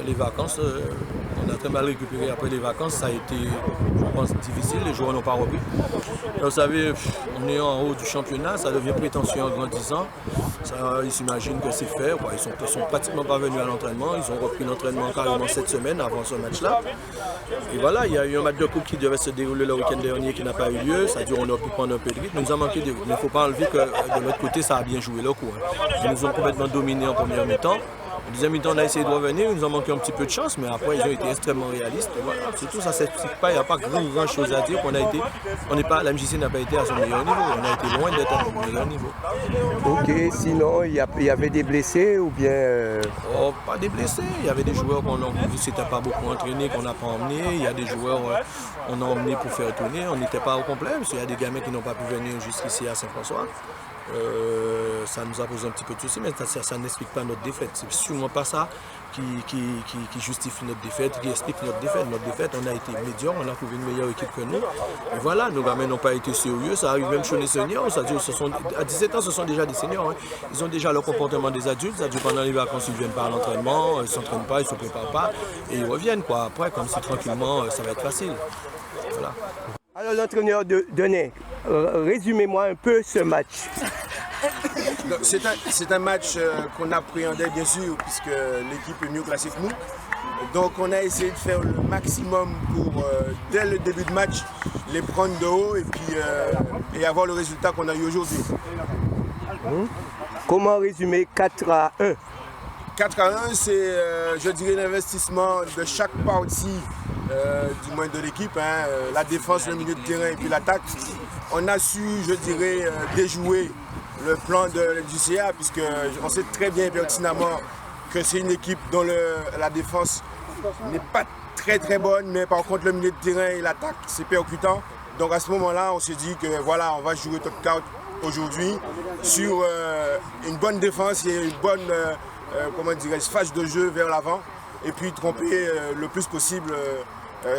les vacances, on a très mal récupéré après les vacances. Ça a été, je pense, difficile. Les joueurs n'ont pas repris. Et vous savez, on est en haut du championnat, ça devient prétentieux en grandissant. Ils s'imaginent que c'est fait. Quoi. Ils sont pratiquement pas venus à l'entraînement. Ils ont repris l'entraînement carrément cette semaine avant ce match-là. Et voilà, il y a eu un match de coupe qui devait se dérouler le week-end dernier qui n'a pas eu lieu. Ça dure, on a pu prendre un peu de rythme. Nous a manqué de rythme. Mais il ne faut pas enlever que de l'autre côté, ça a bien joué le coup. Ils nous ont complètement dominés en première mi-temps. En deuxième mi-temps, on a essayé de revenir, ils nous ont manqué un petit peu de chance, mais après, ils ont été extrêmement réalistes. Voilà. Surtout, ça ne s'explique pas, il n'y a pas grand chose à dire. La MJC n'a pas été à son meilleur niveau, on a été loin d'être à son meilleur niveau. Ok, sinon, il y avait des blessés ou bien Oh, pas des blessés, il y avait des joueurs qu'on a vu, c'était pas beaucoup entraîné, qu'on n'a pas emmenés. Il y a des joueurs qu'on a emmenés pour faire tourner, on n'était pas au complet, parce qu'il y a des gamins qui n'ont pas pu venir jusqu'ici à Saint-François. Ça nous a posé un petit peu de soucis, mais ça n'explique pas notre défaite. C'est sûrement pas ça qui justifie notre défaite, qui explique notre défaite. Notre défaite, on a été médiocre, on a trouvé une meilleure équipe que nous. Et voilà, nos gamins n'ont pas été sérieux, ça arrive même chez les seniors. À 17 ans, ce sont déjà des seniors. Hein. Ils ont déjà le comportement des adultes. Pendant les vacances, ils ne viennent pas à l'entraînement, ils ne s'entraînent pas, ils ne se préparent pas, et ils reviennent. Quoi. Après, comme c'est tranquillement, ça va être facile. Voilà. Alors l'entraîneur Denis, résumez-moi un peu ce match. C'est un match qu'on appréhendait bien sûr puisque l'équipe est mieux classée que nous. Donc on a essayé de faire le maximum pour, dès le début de match, les prendre de haut et avoir le résultat qu'on a eu aujourd'hui. Comment résumer 4-1? 4-1, c'est, je dirais, l'investissement de chaque partie, du moins de l'équipe, hein, la défense, le milieu de terrain et puis l'attaque. On a su, je dirais, déjouer le plan du CA, puisque on sait très bien pertinemment que c'est une équipe dont la défense n'est pas très bonne, mais par contre le milieu de terrain et l'attaque, c'est percutant. Donc à ce moment-là, on s'est dit que voilà, on va jouer top 4 aujourd'hui sur une bonne défense et une bonne phase de jeu vers l'avant, et puis tromper le plus possible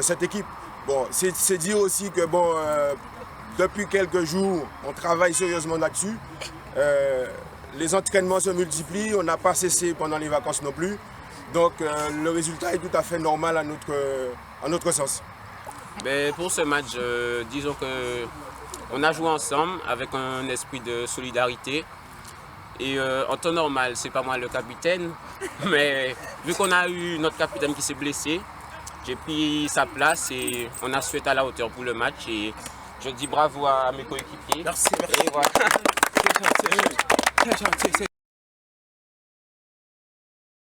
cette équipe. Bon, c'est dire aussi que bon, depuis quelques jours, on travaille sérieusement là-dessus. Les entraînements se multiplient, on n'a pas cessé pendant les vacances non plus. Donc le résultat est tout à fait normal à notre sens. Mais pour ce match, disons qu'on a joué ensemble avec un esprit de solidarité. Et en temps normal, c'est pas moi le capitaine, mais vu qu'on a eu notre capitaine qui s'est blessé, j'ai pris sa place et on a su être à la hauteur pour le match. Et je dis bravo à mes coéquipiers. Merci. Et voilà. C'est